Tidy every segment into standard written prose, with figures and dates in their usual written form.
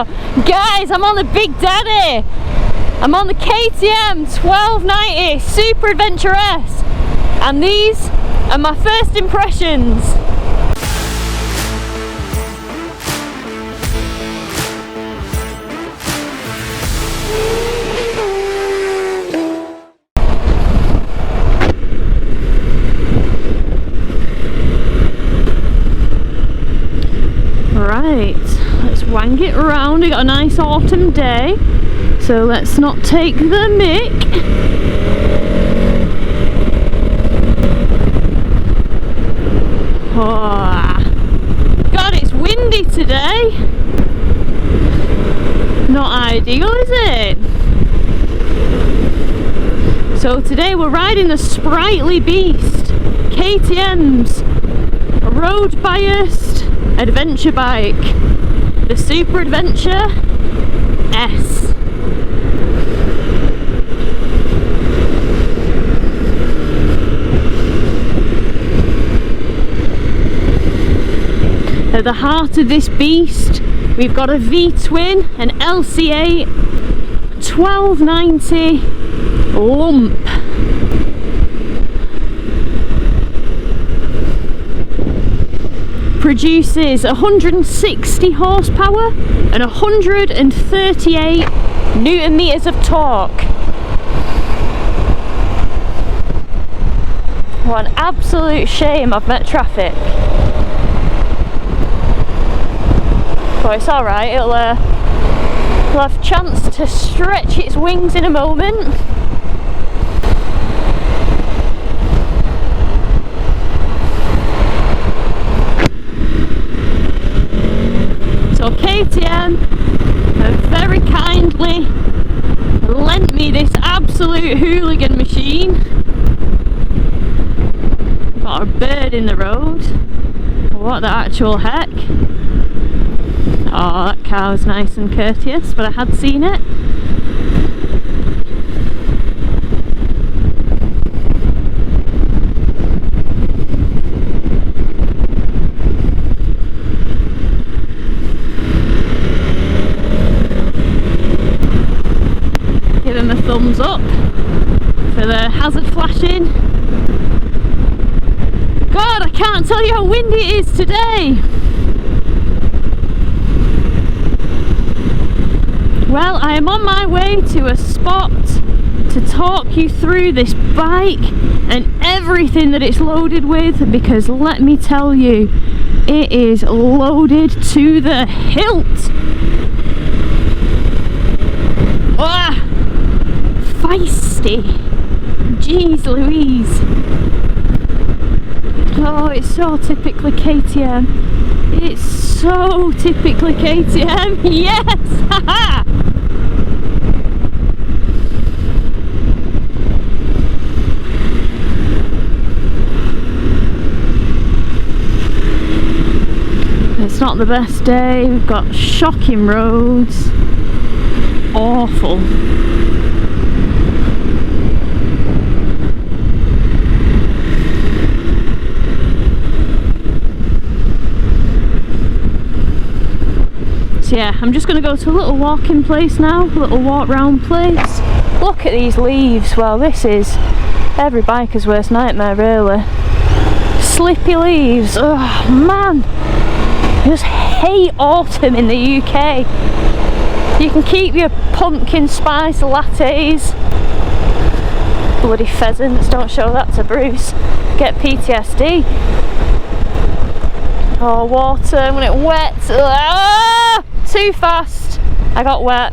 Guys, I'm on the Big Daddy. I'm on the KTM 1290 Super Adventure S, and these are my first impressions. Right, let's wang it around. We got a nice autumn day, so let's not take the mick. Oh, God, it's windy today. Not ideal, is it? So today we're riding the Sprightly Beast, KTM's road biased adventure bike, the Super Adventure S. At the heart of this beast, we've got a V-twin, an LCA 1290 lump. Produces 160 horsepower and 138 newton meters of torque. What an absolute shame I've met traffic. But it's alright, it'll have a chance to stretch its wings in a moment. So KTM have very kindly lent me this absolute hooligan machine. Got a bird in the road. What the actual heck? Oh, that car was nice and courteous, but I had seen it. Give him a thumbs up for the hazard flashing. God, I can't tell you how windy it is today. Well, I am on my way to a spot to talk you through this bike and everything that it's loaded with, because let me tell you, it is loaded to the hilt. Ah, feisty. Jeez Louise. Oh, it's so typically KTM. It's so typically KTM. Yes! Haha! It's not the best day. We've got shocking roads. Awful. So yeah, I'm just going to go to a little walking place now, a little walk round place. Look at these leaves. Well, this is every biker's worst nightmare, really. Slippy leaves. Oh man, I just hate autumn in the UK. You can keep your pumpkin spice lattes. Bloody pheasants, don't show that to Bruce. Get PTSD. Oh, water when it wets. Ah! Too fast. I got wet.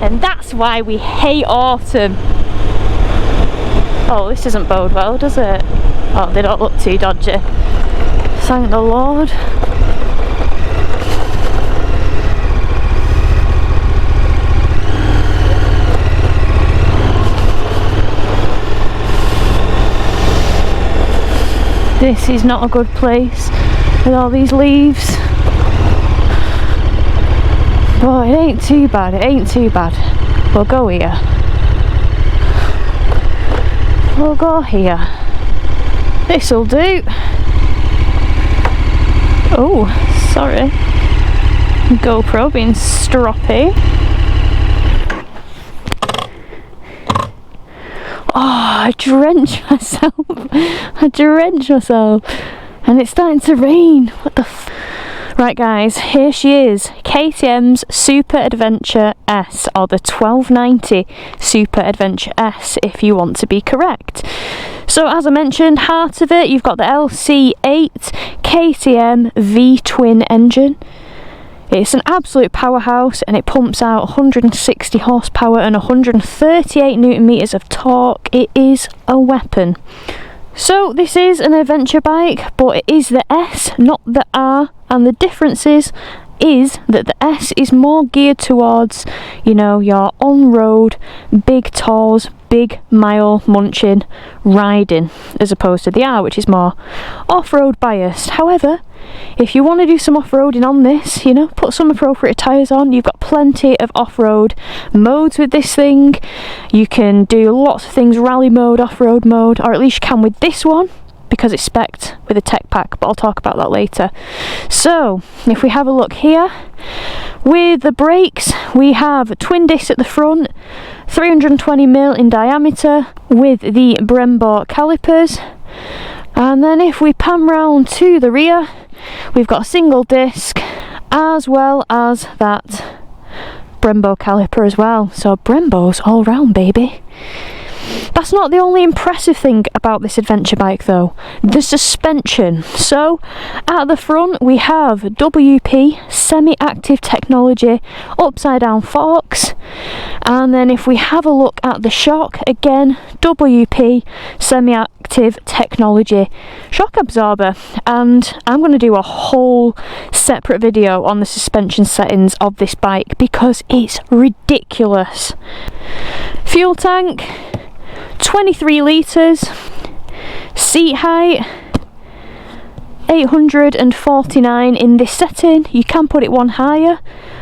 And that's why we hate autumn. Oh, this doesn't bode well, does it? Oh, they don't look too dodgy. Thank the Lord. This is not a good place with all these leaves. Oh, it ain't too bad, it ain't too bad. We'll go here. We'll go here. This'll do. Oh, sorry. GoPro being stroppy. Oh, I drenched myself. And it's starting to rain. What the f... Right guys, here she is. KTM's Super Adventure S, or the 1290 Super Adventure S if you want to be correct. So as I mentioned, heart of it, you've got the LC8 KTM V-twin engine. It's an absolute powerhouse and it pumps out 160 horsepower and 138 newton meters of torque. It is a weapon. So this is an adventure bike, but it is the S, not the R, and the difference is that the S is more geared towards, you know, your on-road, big tours, big mile munching riding, as opposed to the R, which is more off-road biased. However, if you want to do some off-roading on this, you know, put some appropriate tyres on. You've got plenty of off-road modes with this thing. You can do lots of things, rally mode, off-road mode, or at least you can with this one, because it's spec'd with a tech pack, but I'll talk about that later. So, if we have a look here, with the brakes, we have twin discs at the front, 320mm in diameter, with the Brembo calipers. And then if we pan round to the rear, we've got a single disc, as well as that Brembo caliper as well. So Brembo's all round, baby. That's not the only impressive thing about this adventure bike though, the suspension. So at the front we have WP semi-active technology upside down forks, and then if we have a look at the shock, again WP semi-active technology shock absorber. And I'm going to do a whole separate video on the suspension settings of this bike because it's ridiculous. Fuel tank, 23 litres, seat height 849 in this setting. You can put it one higher,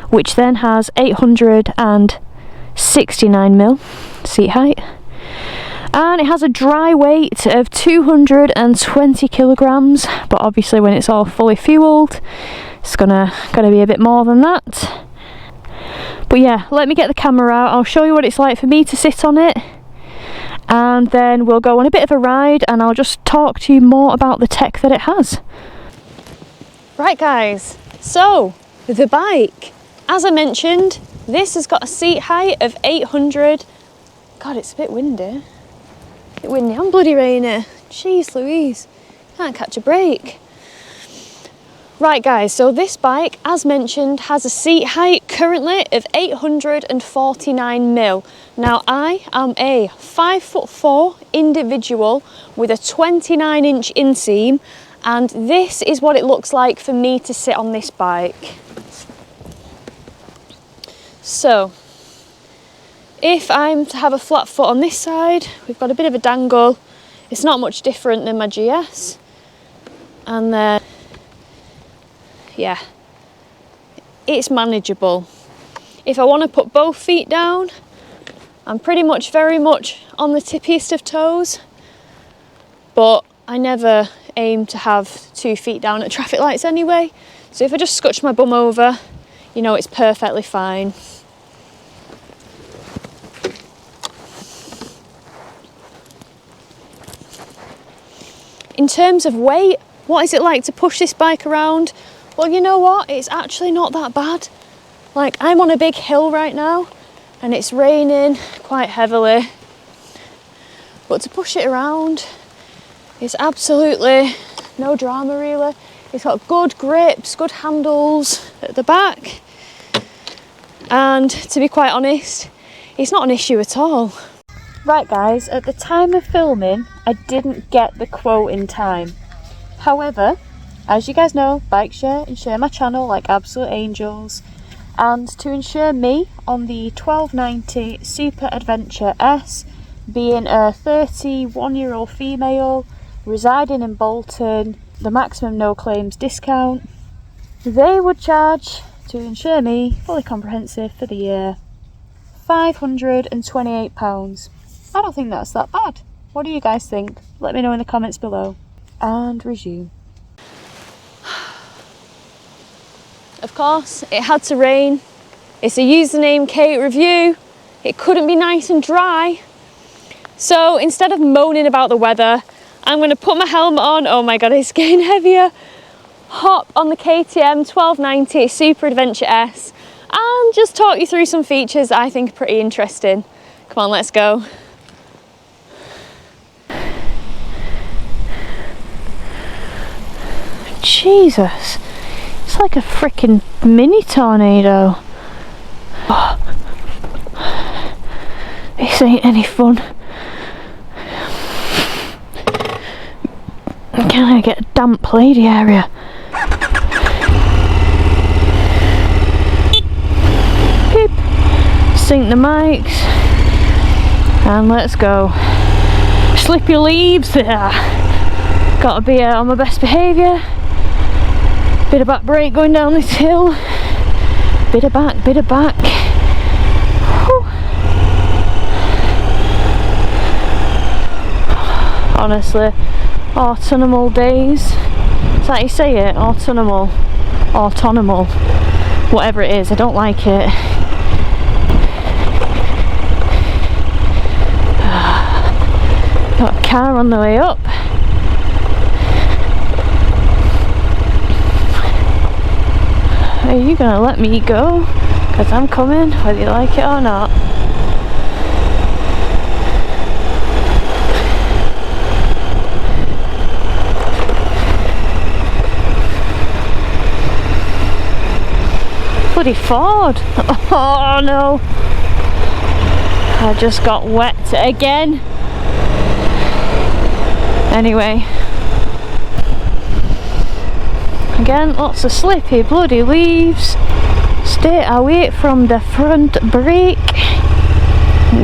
which then has 869mm seat height, and it has a dry weight of 220 kilograms, but obviously when it's all fully fueled it's gonna be a bit more than that. But yeah, let me get the camera out, I'll show you what it's like for me to sit on it, and then we'll go on a bit of a ride and I'll just talk to you more about the tech that it has. Right guys, so the bike, as I mentioned, this has got a seat height of 800. God, it's a bit windy. A bit windy and bloody rainy. Jeez Louise, can't catch a break. Right guys, so this bike, as mentioned, has a seat height currently of 849mm. Now I am a 5'4" individual with a 29-inch inseam, and this is what it looks like for me to sit on this bike. So, if I'm to have a flat foot on this side, we've got a bit of a dangle. It's not much different than my GS. And then, yeah, it's manageable. If I want to put both feet down, I'm pretty much very much on the tippiest of toes, but I never aim to have 2 feet down at traffic lights anyway. So if I just scooch my bum over, you know, it's perfectly fine. In terms of weight, what is it like to push this bike around? Well, you know what? It's actually not that bad. Like, I'm on a big hill right now and it's raining quite heavily. But to push it around, it's absolutely no drama really. It's got good grips, good handles at the back. And to be quite honest, it's not an issue at all. Right guys, at the time of filming, I didn't get the quote in time. However, as you guys know, bike share and share my channel like absolute angels. And to insure me on the 1290 Super Adventure S, being a 31-year-old female, residing in Bolton, the maximum no claims discount, they would charge, to insure me, fully comprehensive for the year, £528. I don't think that's that bad. What do you guys think? Let me know in the comments below. And resume. of course, it had to rain. It's a Usernamekate review. It couldn't be nice and dry. So instead of moaning about the weather, I'm going to put my helmet on. Oh my god, it's getting heavier. Hop on the KTM 1290 Super Adventure S and just talk you through some features that I think are pretty interesting. Come on, let's go. Jesus, it's like a freaking mini tornado. Oh, this ain't any fun. Can I get a damp lady area? Beep. Sync the mics and let's go. Slippy leaves there. Gotta be on my best behaviour. Bit of back brake going down this hill. Bit of back, bit of back. Whew. Honestly, autonomal days. Is that how you say it? Autonomal. Autonomal. Whatever it is, I don't like it. Got a car on the way up. Are you gonna let me go? Because I'm coming, whether you like it or not. Bloody Ford! Oh no! I just got wet again. Anyway. Again, lots of slippy bloody leaves. Stay away from the front brake.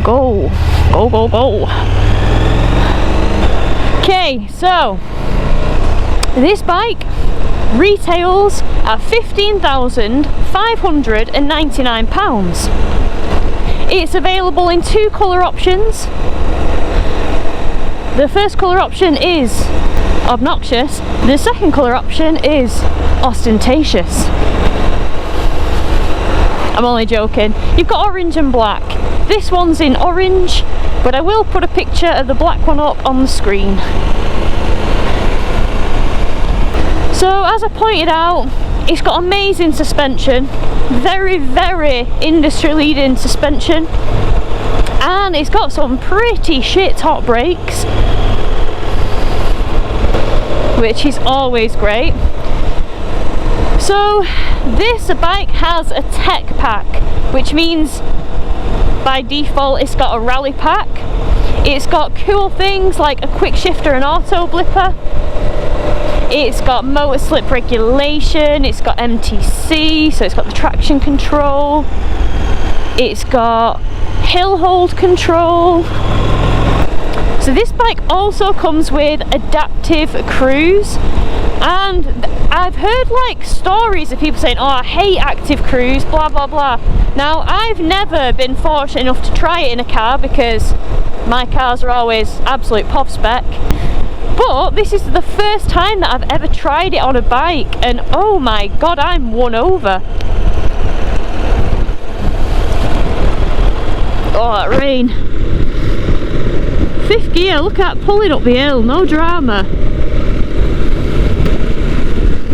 Go. Go, go, go. Okay, so this bike retails at £15,599. It's available in two colour options. The first colour option is obnoxious. The second colour option is ostentatious. I'm only joking. You've got orange and black. This one's in orange, but I will put a picture of the black one up on the screen. So as I pointed out, it's got amazing suspension, very, very industry leading suspension, and it's got some pretty shit top brakes, which is always great. So this bike has a tech pack, which means by default it's got a rally pack. It's got cool things like a quick shifter and auto blipper. It's got motor slip regulation, it's got MTC, so it's got the traction control. It's got hill hold control. So this bike also comes with adaptive cruise, and I've heard like stories of people saying, oh, I hate active cruise, blah blah blah. Now I've never been fortunate enough to try it in a car because my cars are always absolute pop spec, but this is the first time that I've ever tried it on a bike, and oh my god, I'm won over. Oh, that rain. Fifth gear, look at pulling up the hill, no drama.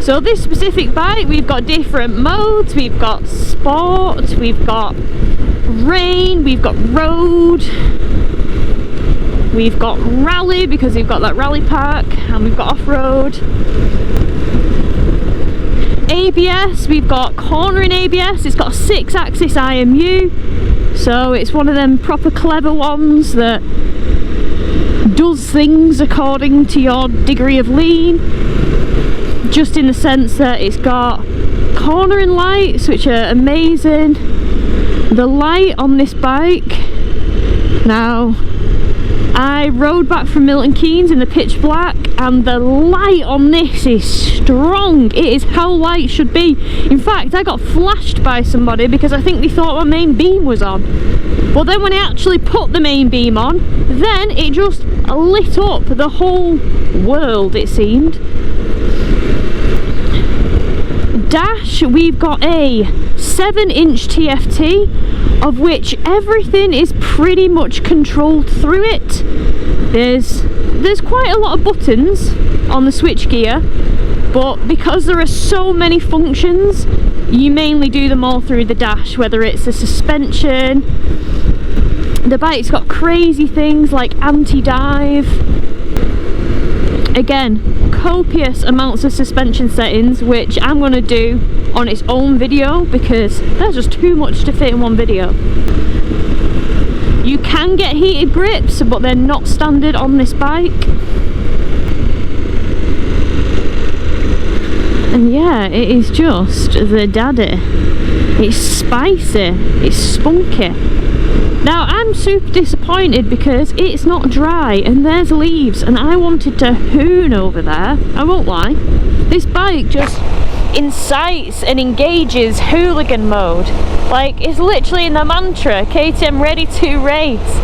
So this specific bike, we've got different modes. We've got sport, we've got rain, we've got road, we've got rally because we've got that rally pack, and we've got off-road. ABS, we've got cornering ABS. It's got a 6-axis IMU, so it's one of them proper clever ones that does things according to your degree of lean, just in the sense that it's got cornering lights, which are amazing. The light on this bike, now I rode back from Milton Keynes in the pitch black, and the light on this is strong. It is how light should be. In fact, I got flashed by somebody because I think they thought my main beam was on. But then when I actually put the main beam on, then it just lit up the whole world, it seemed. dash, we've got a 7-inch TFT, of which everything is pretty much controlled through it. There's quite a lot of buttons on the switchgear, but because there are so many functions, you mainly do them all through the dash, whether it's the suspension. The bike's got crazy things like anti-dive. Again, copious amounts of suspension settings, which I'm going to do on its own video because there's just too much to fit in one video. You can get heated grips, but they're not standard on this bike. And yeah, it is just the daddy. It's spicy, it's spunky. Now I'm super disappointed because it's not dry and there's leaves and I wanted to hoon over there, I won't lie. This bike just incites and engages hooligan mode. Like, it's literally in the mantra, KTM ready to race.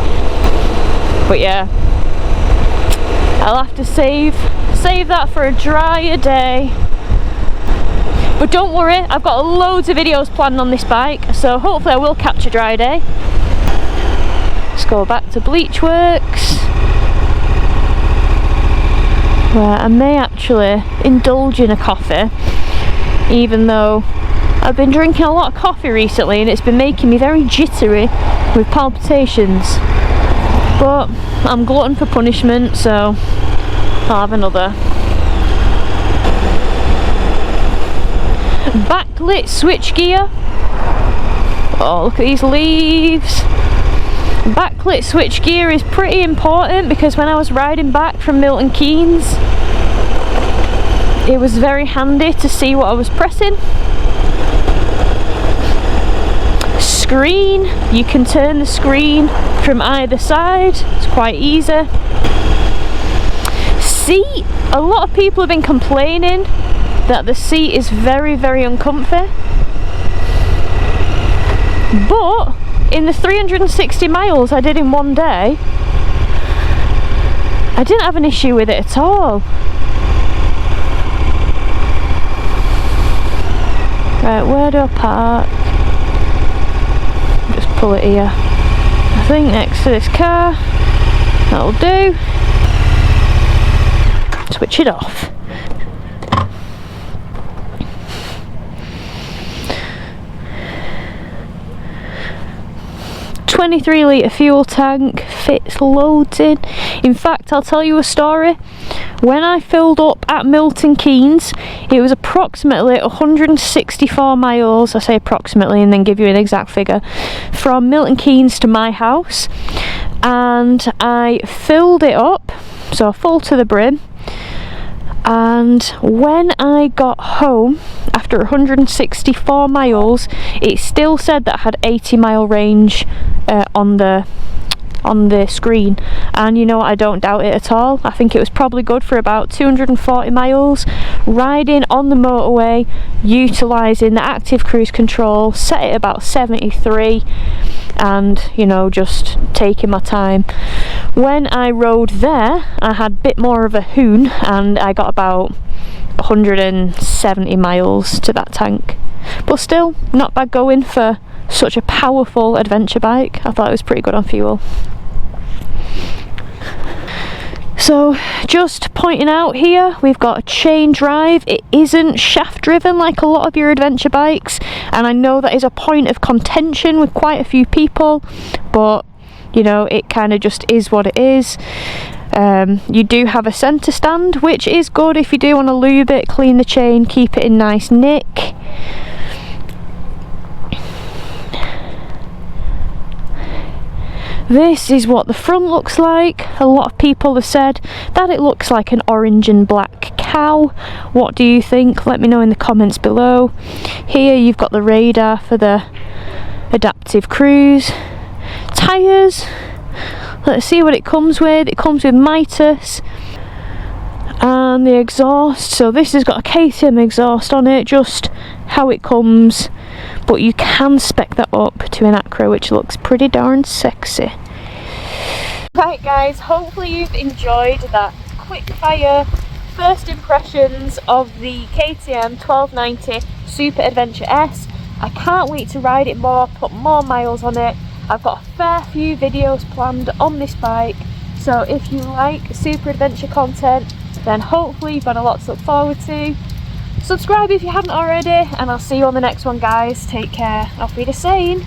But yeah, I'll have to save that for a drier day. But don't worry, I've got loads of videos planned on this bike, so hopefully I will catch a dry day. Let's go back to Bleach Works, where I may actually indulge in a coffee, even though I've been drinking a lot of coffee recently and it's been making me very jittery with palpitations. But I'm glutton for punishment, so I'll have another. Backlit switchgear. Oh, look at these leaves. Backlit switchgear is pretty important because when I was riding back from Milton Keynes, it was very handy to see what I was pressing. Screen, you can turn the screen from either side, it's quite easy. Seat, a lot of people have been complaining that the seat is very, very uncomfy, but in the 360 miles I did in one day, I didn't have an issue with it at all. Right, where do I park? Just pull it here. I think next to this car. That'll do. Switch it off. 23-litre fuel tank, fits loads in. In fact, I'll tell you a story. When I filled up at Milton Keynes, it was approximately 164 miles, I say approximately and then give you an exact figure, from Milton Keynes to my house, and I filled it up, so full to the brim. And when I got home after 164 miles, it still said that I had 80-mile range on the screen, and you know what, I don't doubt it at all. I think it was probably good for about 240 miles riding on the motorway, utilising the active cruise control, set it about 73, and you know, just taking my time. When I rode there, I had a bit more of a hoon and I got about 170 miles to that tank, but still not bad going for such a powerful adventure bike. I thought it was pretty good on fuel. So just pointing out here, we've got a chain drive. It isn't shaft driven like a lot of your adventure bikes, and I know that is a point of contention with quite a few people, but you know, it kind of just is what it is. You do have a centre stand, which is good if you do want to lube it, clean the chain, keep it in nice nick. This is what the front looks like. A lot of people have said that it looks like an orange and black cow. What do you think? Let me know in the comments below. Here you've got the radar for the adaptive cruise. Tyres, let's see what it comes with. It comes with Mitas and the exhaust. So this has got a KTM exhaust on it, just how it comes, but you can spec that up to an Acro, which looks pretty darn sexy. Right guys, hopefully you've enjoyed that quick fire first impressions of the KTM 1290 Super Adventure S. I can't wait to ride it more, put more miles on it. I've got a fair few videos planned on this bike, so if you like super adventure content, then hopefully you've got a lot to look forward to. Subscribe if you haven't already, and I'll see you on the next one, guys. Take care. Auf Wiedersehen.